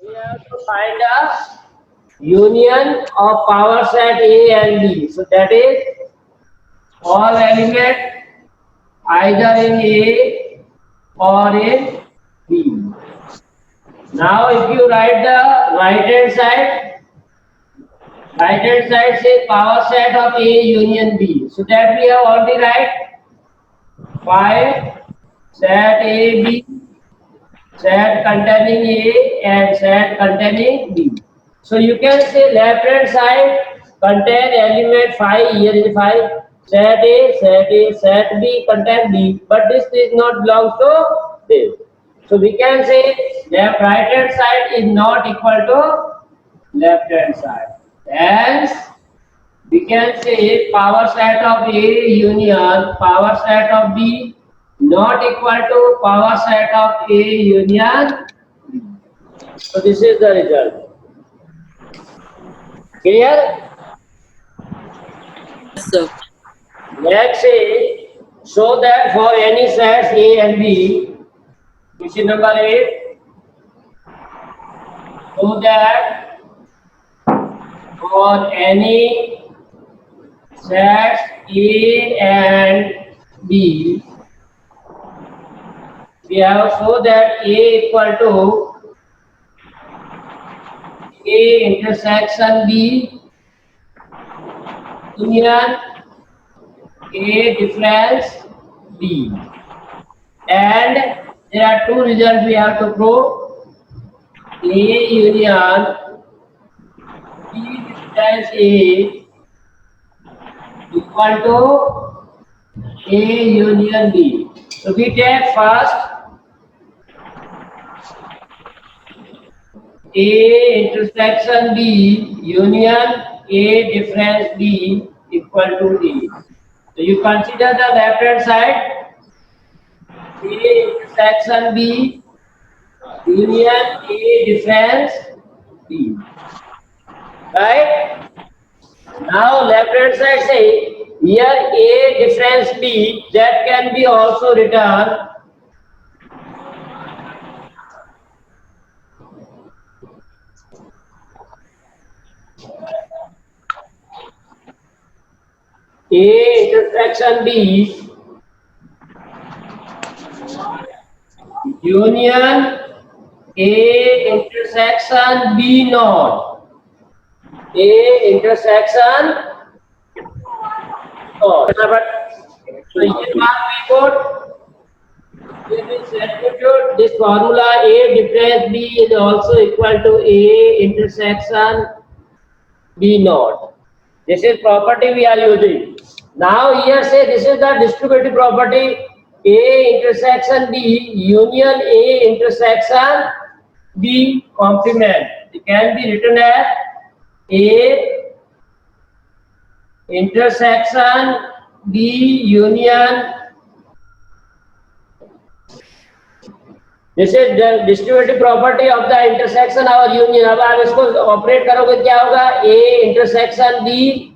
We have to find a union of power set A and B. So that is all element either in A or in B. Now if you write the right hand side says power set of A union B. So that we have already write 5 set A B, set containing A and set containing B. So you can say left hand side contain element 5, here is 5, set A, set B contain B, but this is not belongs to this. So we can say left right hand side is not equal to left hand side. Hence we can say power set of A union power set of B not equal to power set of A union B. So this is the result. Clear? Yes, sir. Let's say show that for any sets A and B, question number 8, show that for any sets A and B, we have show that A equal to A intersection B union A difference B, and there are two results we have to prove. A union B difference A equal to A union B. So we take first A intersection B union A difference B equal to A. So you consider the left hand side A intersection B union A difference B. Right? Now left hand side say here A difference B that can be also written A intersection B union A intersection B naught. A intersection naught. So here mark we put, we will substitute this formula A difference B is also equal to A intersection B naught. This is property we are using. Now here say this is the distributive property A intersection B union A intersection B complement. It can be written as A intersection B union. This is the distributive property of the intersection और union. अब आप इसको operate करोगे क्या होगा A intersection B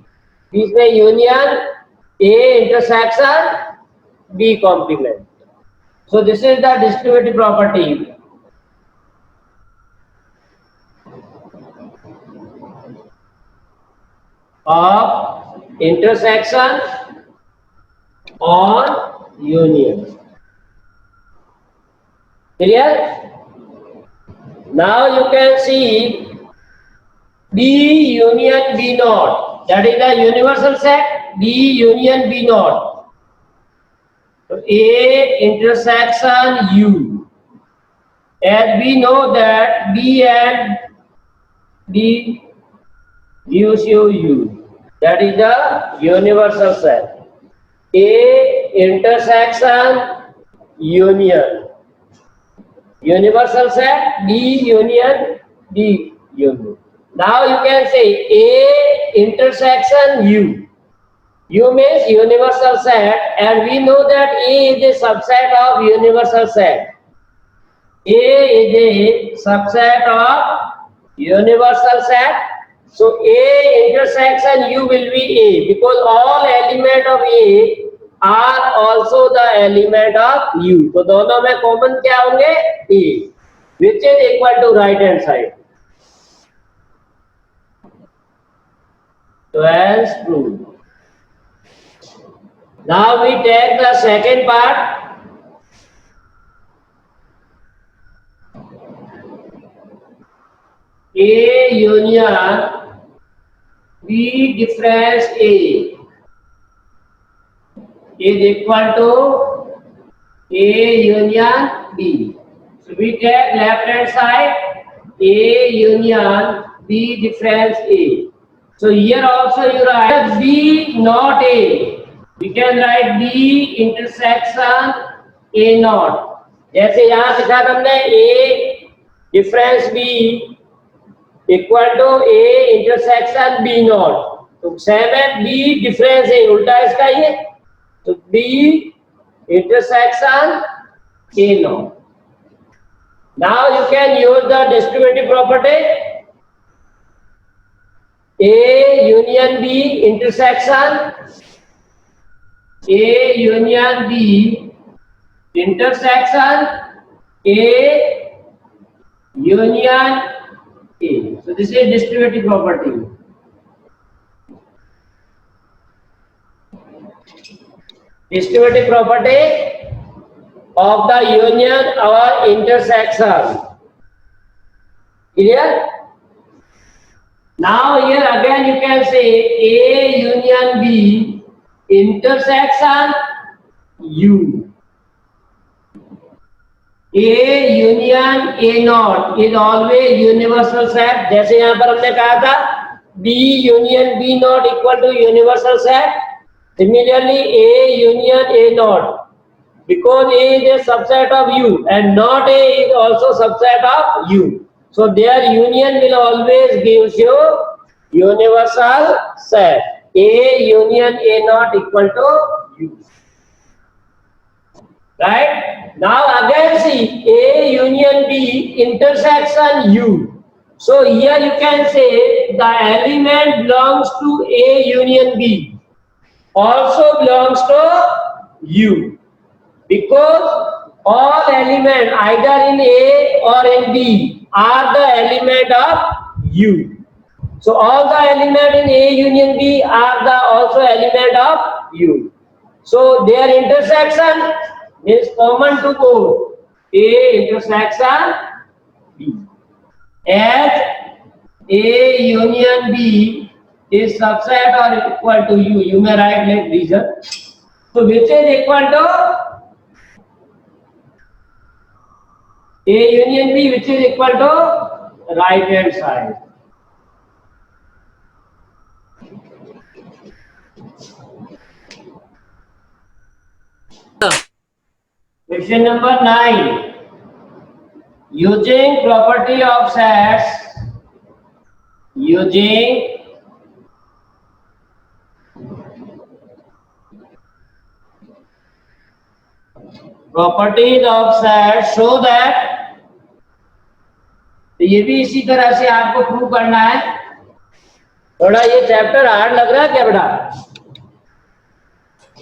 बीच में union A intersection B complement. So this is the distributive property. Of intersection or union. Clear? Now you can see B union B naught. That is the universal set. B union B naught. So A intersection U. As we know that B and B gives you U. That is the universal set. A intersection union. Universal set B union B union. Now you can say A intersection U. U means universal set, and we know that A is a subset of universal set. A is a subset of universal set. So A intersection U will be A because all element of A are also the element of U. तो दोनों में common क्या होंगे A. which is equal to right hand side. So as proved. Now we take the second part. A union B difference A is equal to A union B. So we take left hand side A union B difference A. So here also you write B not A. We can write B intersection A not. जैसे यहाँ लिखा हमने A difference B equal to A intersection B not. तो same है B difference है, उल्टा इसका ये. तो B intersection A not. Now you can use the distributive property. A union B intersection A union B intersection A union A. So this is distributive property. Distributive property of the union or intersection. Clear? Now here again you can say A union B intersection U. A union A not is always universal set. जैसे यहाँ पर हमने कहा था B union B not equal to universal set. Similarly A union A not, because A is a subset of U and not A is also subset of U. So their union will always gives you universal set. A union A not equal to U. Right? Now again see A union B intersection U. So here you can say the element belongs to A union B also belongs to U, because all elements either in A or in B are the element of U. So all the elements in A union B are the also element of U. So their intersection is common to both A intersection B. As A union B is subset or equal to U, you may write like reason. So which is equal to A union B, which is equal to right hand side. Question number 9. Using property of sets, using properties of sets show that, तो ये भी इसी तरह से आपको prove करना है. थोड़ा ये चैप्टर हार्ड लग रहा है क्या बेटा?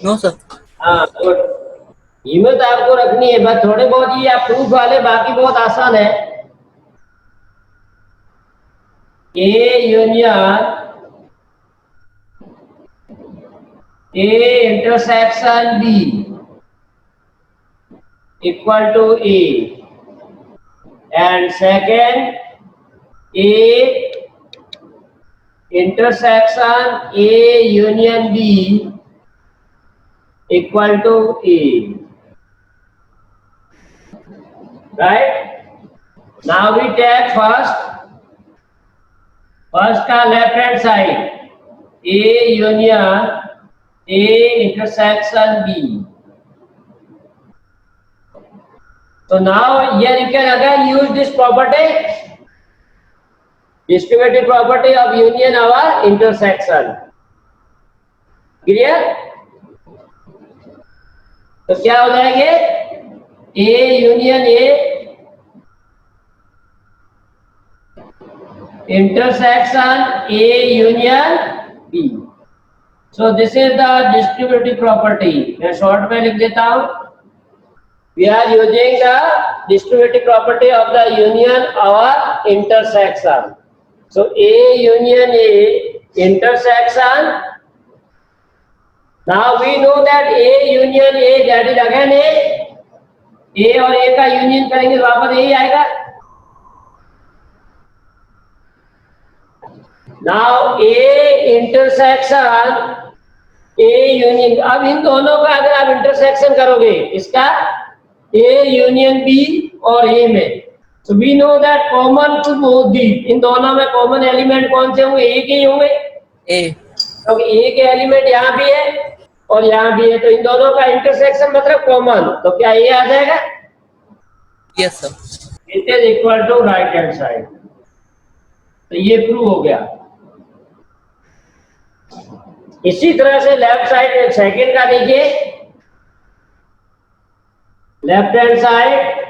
No sir. हाँ, तो हिम्मत आपको रखनी है, बस थोड़े बहुत ये आप प्रूफ वाले, बाकी बहुत आसान है. A union A intersection B equal to A, and second A intersection A union B equal to A. Right? Now we take first का left hand side A union A intersection B. So now here you can again use this property, distributive property of union or intersection. Clear? तो क्या हो जाएंगे? A union A intersection A union B. So this is the distributive property. मैं short में लिख देता हूँ. We are using the distributive property of the union or intersection. So A union A intersection. Now we know that A union A, that is again A और A का union करेंगे वापस यही आएगा. Now A intersection A union, अब इन दोनों का अगर आप इंटरसेक्शन करोगे इसका A यूनियन B और A में, so we know that common to both these, इन दोनों में कॉमन एलिमेंट कौन से होंगे? A के ही होंगे. A. क्योंकि A के एलिमेंट यहाँ भी है और यहाँ भी है, तो इन दोनों का इंटरसेक्शन मतलब कॉमन, तो क्या A आ जाएगा? Yes sir. It is equal to right hand side. तो ये प्रूव हो गया. इसी तरह से लेफ्ट साइड सेकंड का देखिए. Left hand side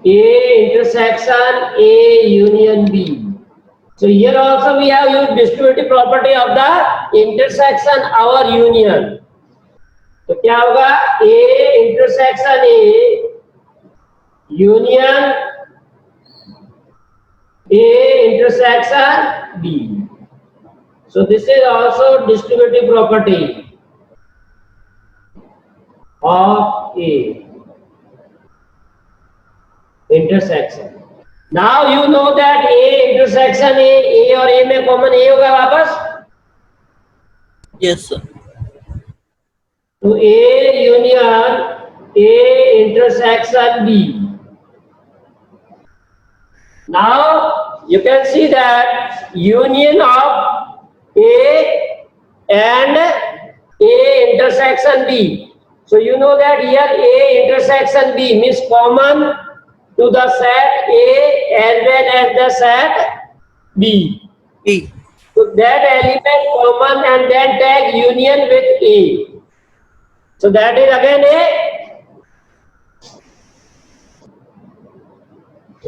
A intersection A union B. So here also we have used distributive property of the intersection or union. तो क्या होगा? A intersection A union A intersection B. So this is also distributive property of A intersection. Now you know that A intersection A और A में common A होगा वापस. Yes sir. तो A union A intersection B. Now you can see that union of A and A intersection B. So you know that here A intersection B means common to the set A as well as the set B. B. So that element common and then tag union with A. So that is again A.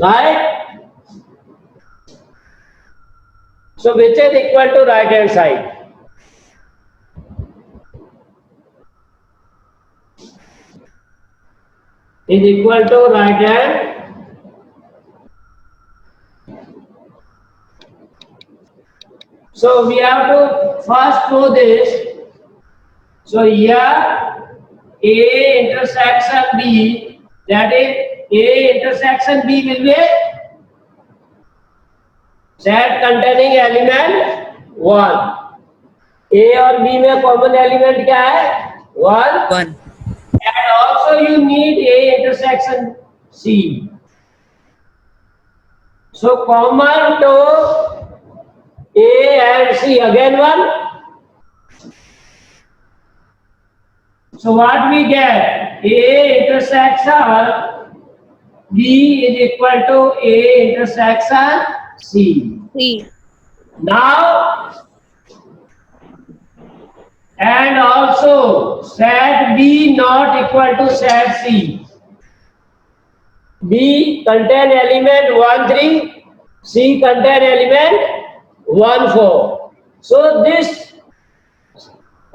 Right? So which is equal to right hand side? Is equal to right hand. So we have to first prove this. So here A intersection B, that is A intersection B will be set containing element 1. A और B में common element क्या है? 1. 1. And also you need A intersection C. So common to A and C again 1. So what we get? A intersection B is equal to A intersection C. C. Now, and also set B not equal to set C. B contain element 1, 3, C contain element 1, 4. So this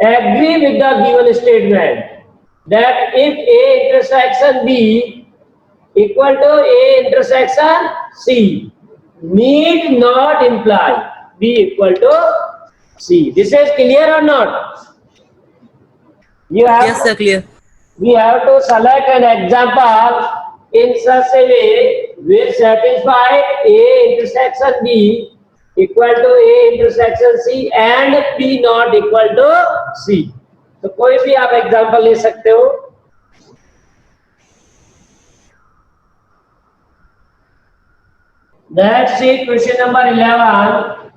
agree with the given statement that if A intersection B equal to A intersection C, need not imply B equal to C. This is clear or not? You have Yes sir, clear. we have to select an example in such a way which satisfy A intersection B equal to A intersection C and B not equal to C. तो कोई भी आप example ले सकते हो. Let's see question number 11.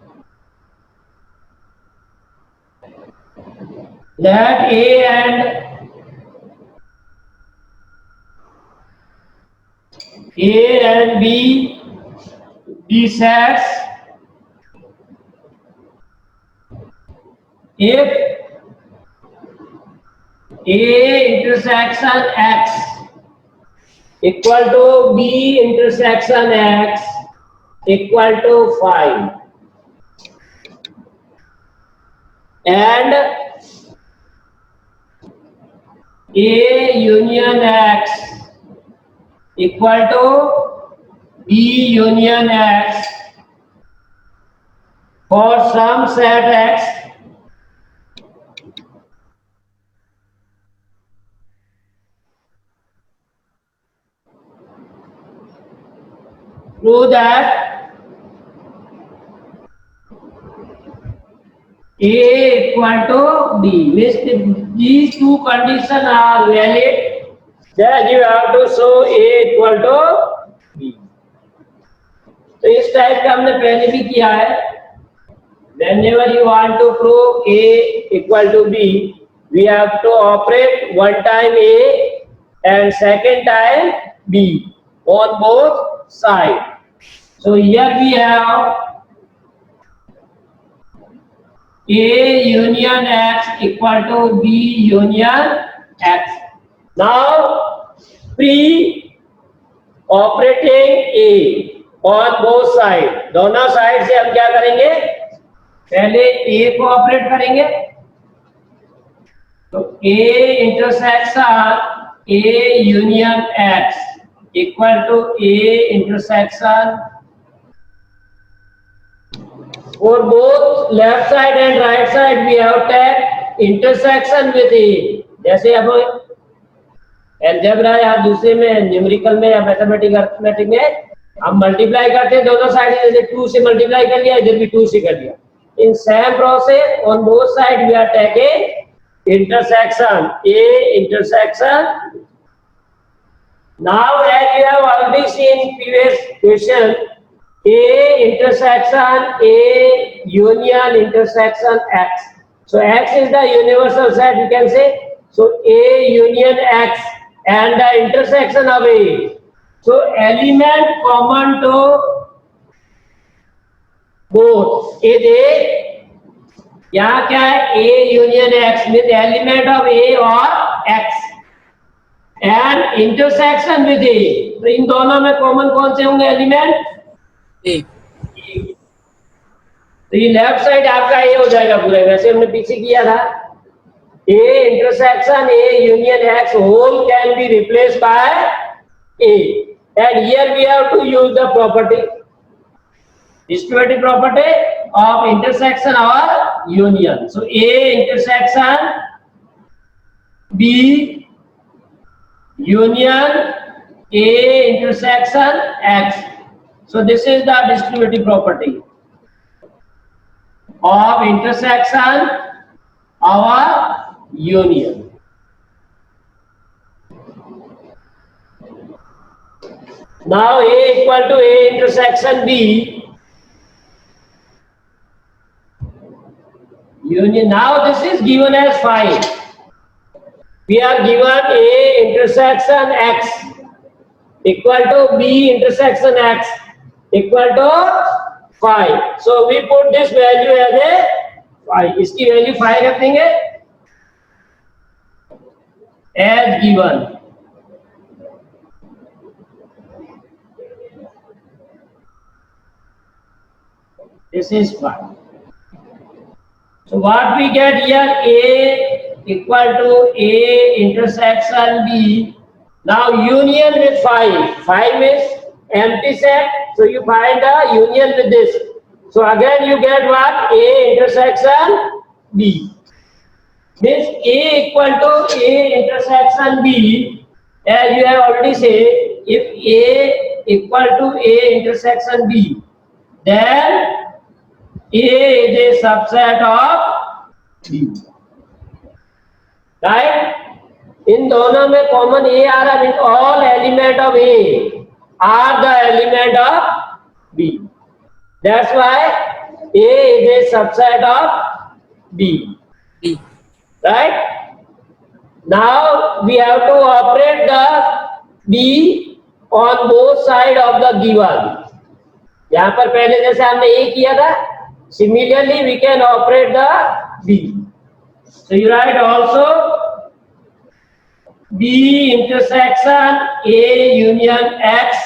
Let A and B be sets if A intersection X equal to B intersection X equal to 5 and A union X equal to B union X for some set X prove that A equal to B. Means these two conditions are valid, then you have to show A equal to B. तो इस type का हमने पहले भी किया है. Whenever you want to prove A equal to B, we have to operate one time A and second time B on both sides. So here we have A union X equal to B union X. Now pre-operating A on both sides. दोनों side से हम क्या करेंगे? पहले A को operate करेंगे. तो A intersection A union X equal to A intersection for both left side and right side we have tagged intersection with A. जैसे अब अलजेब्रा या दूसरे में न्यूमेरिकल में या मैथमेटिक अरिथमेटिक में हम मल्टीप्लाई करते हैं दोनों साइड, जैसे 2 से मल्टीप्लाई कर लिया, इधर भी 2 से कर लिया. In same process on both side we are taking intersection A intersection. Now as you have already seen previous question, A intersection A union intersection X. So X is the universal set, you can say. So A union X and the intersection of A. So element common to both is A. यहाँ क्या है? A union X with element of A और X and intersection with A. तो इन दोनों में common कौन से होंगे एलिमेंट? A. तो ये लेफ्ट साइड आपका ए हो जाएगा पूरा, वैसे हमने पीछे किया था. A intersection A union X whole can be replaced by A, and here we have to use the property, distributive property of intersection or union. So A intersection B union A intersection X. So this is the distributive property of intersection or union. Now A equal to A intersection B union. Now this is given as 5. We are given A intersection X equal to B intersection X equal to 5. So we put this value as a 5. इसकी value 5 रख देंगे as given. This is 5. So what we get here, A equal to A intersection B. Now union with 5. 5 is empty set. So you find a union with this. So again you get what? A intersection B. Means A equal to A intersection B. As you have already said, if A equal to A intersection B, then A is a subset of B. Right? इन दोनों में common A आ रहा है. All element of A are the element of B. That's why A is a subset of B. B. Right? Now we have to operate the B on both sides of the given. यहाँ पर पहले जैसे हमने A किया था, similarly we can operate the B. So you write also B intersection A union X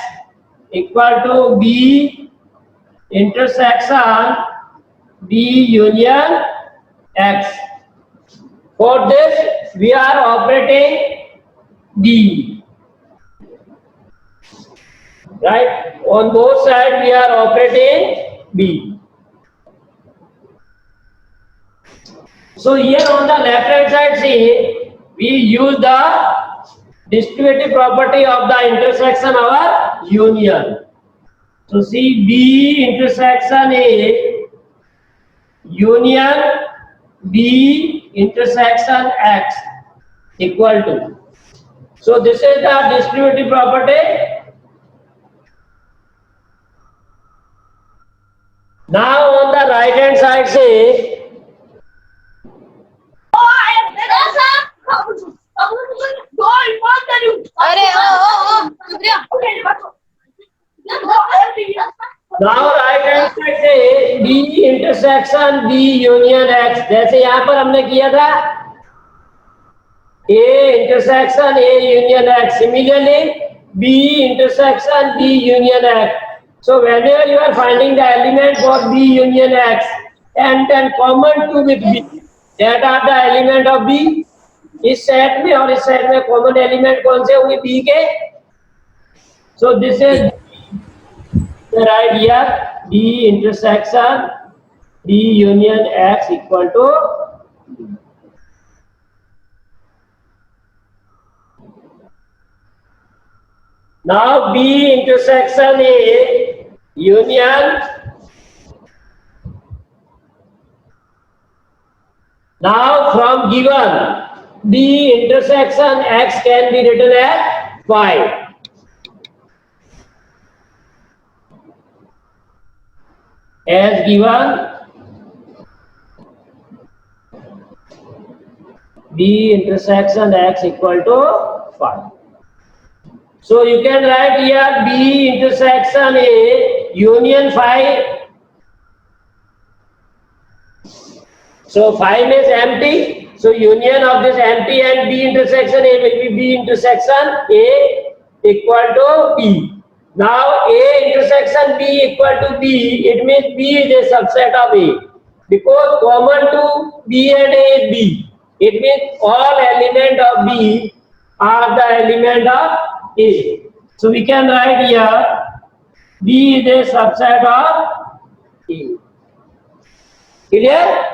equal to B intersection B union X. For this we are operating B. right? On both sides we are operating B. So here on the left hand side, see, we use the distributive property of the intersection our union. So see, B intersection A union B intersection X equal to. So this is the distributive property. Now on the right hand side, say अरे ओ चुप रहो। now right hand side से B intersection B union X, जैसे यहाँ पर हमने किया था A intersection A union X, similarly B intersection B union X. So whenever you are finding the element for B union X and then common 2 with B, that are the element of B. इस set में और इस set में common element कौन से होंगे B के? So this is the right here, B intersection B union X equal to B. Now B intersection A union. Now from given B intersection X can be written as 5. As given B intersection X equal to 5. So you can write here B intersection A union 5. So 5 is empty. So union of this empty and B intersection A will be B intersection A equal to B. Now A intersection B equal to B, it means B is a subset of A. Because common to B and A is B. It means all element of B are the element of A. So we can write here B is a subset of A. Clear?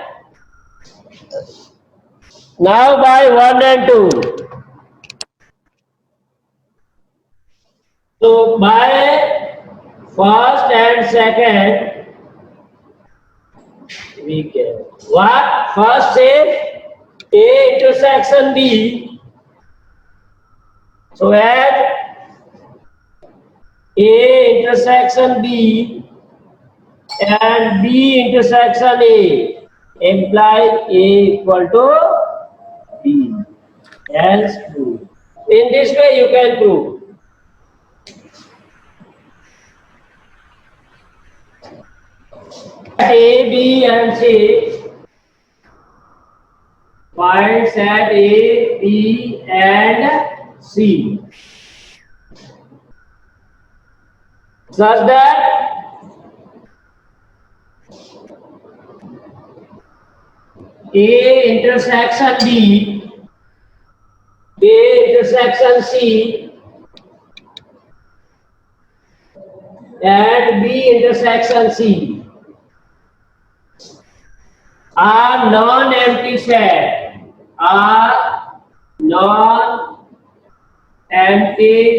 Now by 1 and 2. So by first and second, we can. What? First is A intersection B. So add A intersection B and B intersection A implies A equal to B. Else prove. In this way you can prove. A, B and C. Find set A, B and C. Such that A intersection B, A intersection C and B intersection C are non-empty set, are non-empty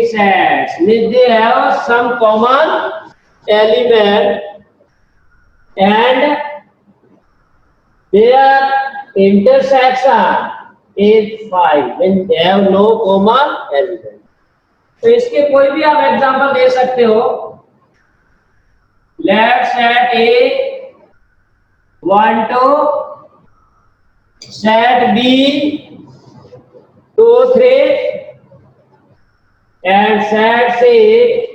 sets, means they have some common element and their intersection is 5 when they have no common element. तो इसके कोई भी आप example दे सकते हो. Let set A 1 2, set B 2 3 and set C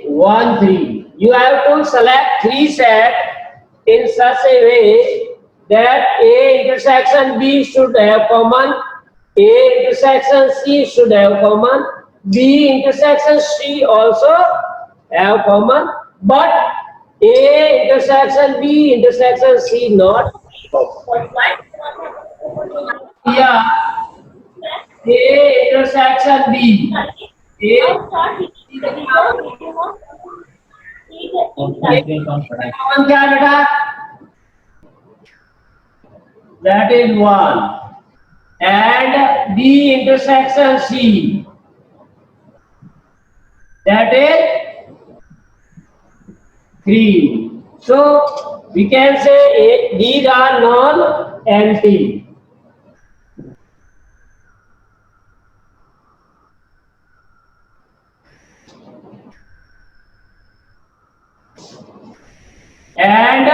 1 3. You have to select 3 sets in such a way that A intersection B should have common, A intersection C should have common, B intersection C also have common, but A intersection B intersection C not common. Yeah, A intersection B. A common क्या है बेटा? That is 1. And B intersection C. That is 3. So we can say these are non-empty. And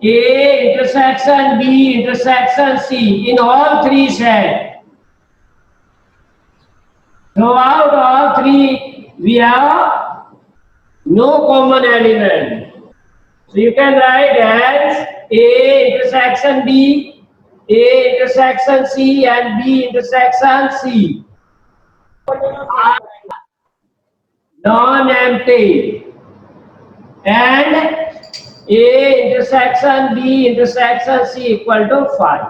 A intersection B intersection C in all three sets. Throughout all three, we have no common element. So you can write as A intersection B, A intersection C, and B intersection C are non-empty. And A intersection B intersection C equal to 5.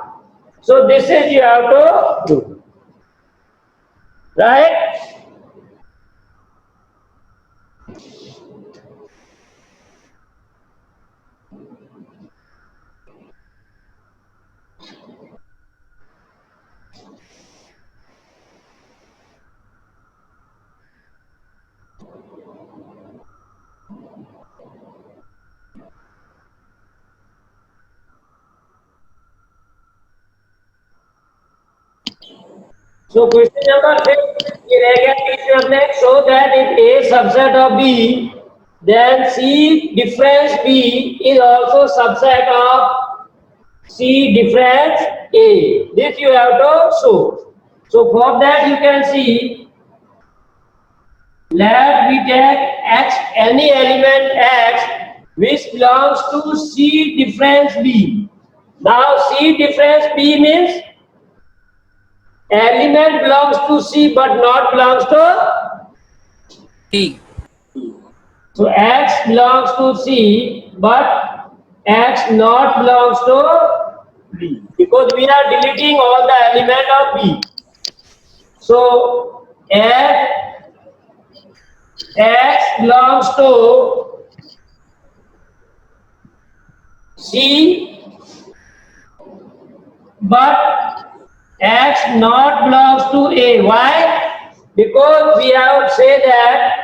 So this is you have to do. Right? So question number 6 ये रह गया बीच में अपने show that if A subset of B, then C difference B is also subset of C difference A. This you have to show. So for that you can see, let we take X, any element X which belongs to C difference B. Now C difference B means element belongs to C but not belongs to. T. So X belongs to C but X not belongs to B because we are deleting all the element of B. So X belongs to C but X not belongs to A. Why? Because we have said that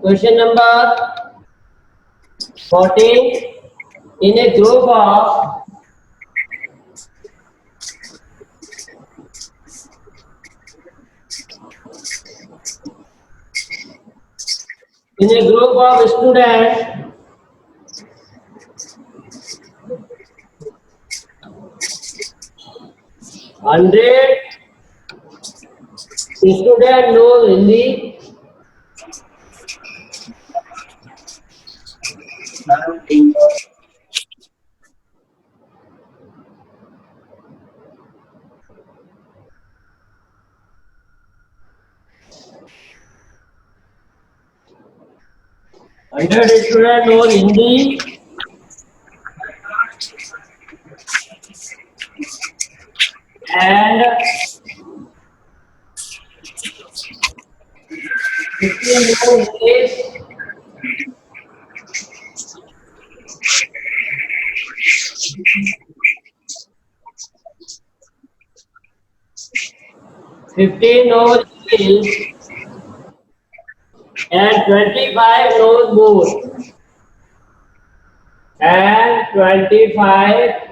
question number 14, in a group of students, hundred student knows Hindi, and 15 know English. Fifteen knows English and 25 knows both. And 25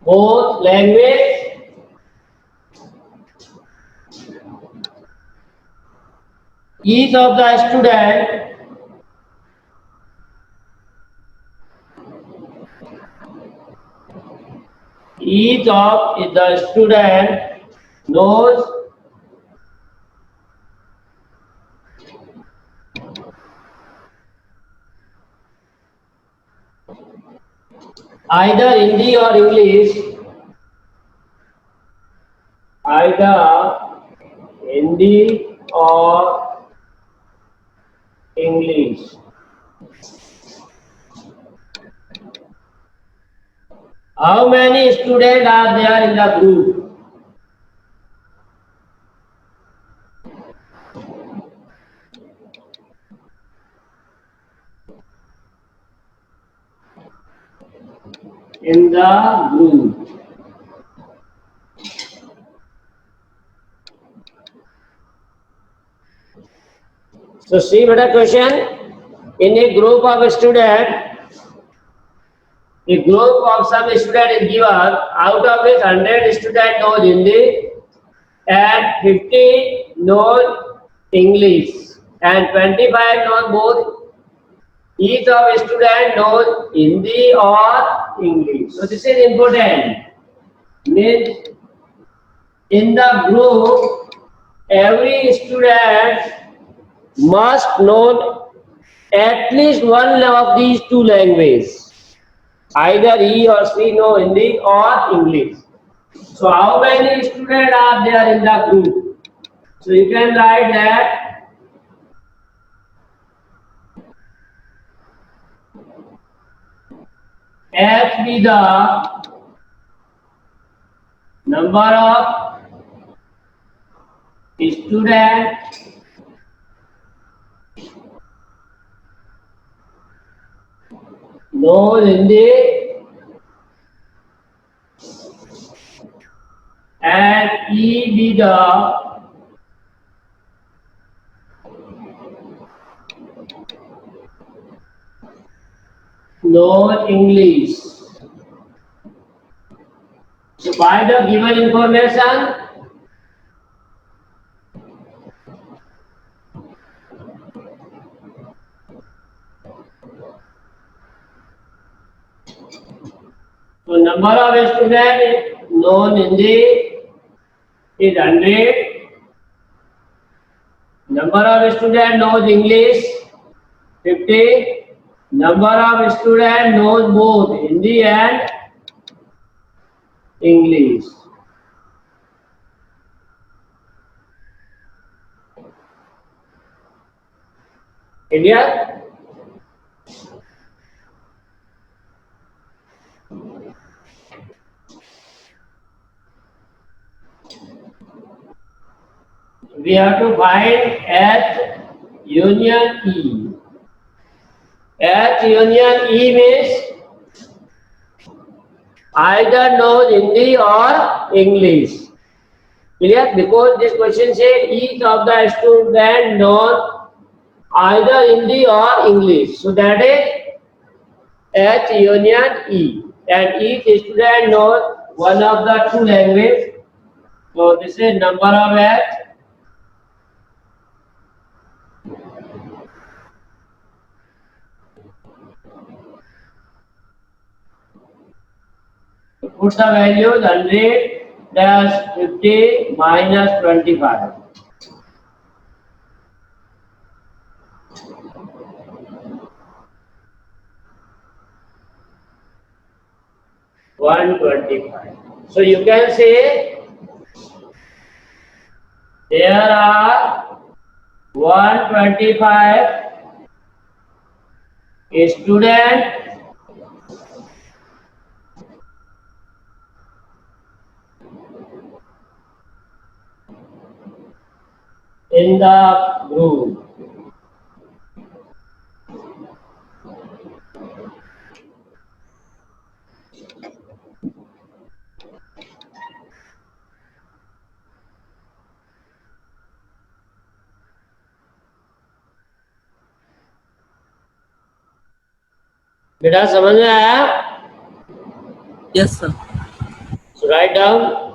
both language. Each of the student knows either Hindi or English, either Hindi or English. How many students are there in the group? In the group. So see what a question. In a group of students, a group of some students is given, out of which 100 students know Hindi and 50 know English and 25 know both. Each of student knows Hindi or English. So this is important. Means in the group, every student must know at least one of these two languages. Either he or she know Hindi or English. So how many students are there in the group? So you can write that H be the number of students knows Hindi and E be the knows English. So by the given information, so number of students known Hindi is 100. Number of students knows English 50. Number of students knows both Hindi and English. Clear? We have to find H union E. H union E means either knows Hindi or English. Clear? Because this question says each of the student knows either Hindi or English. So that is H union E. And each student knows one of the two languages. So this is number of H. Put the values 100 plus 50 minus 25. 125. So you can say there are 125 students in the group. बेटा समझ में आया? Yes, sir. So write down.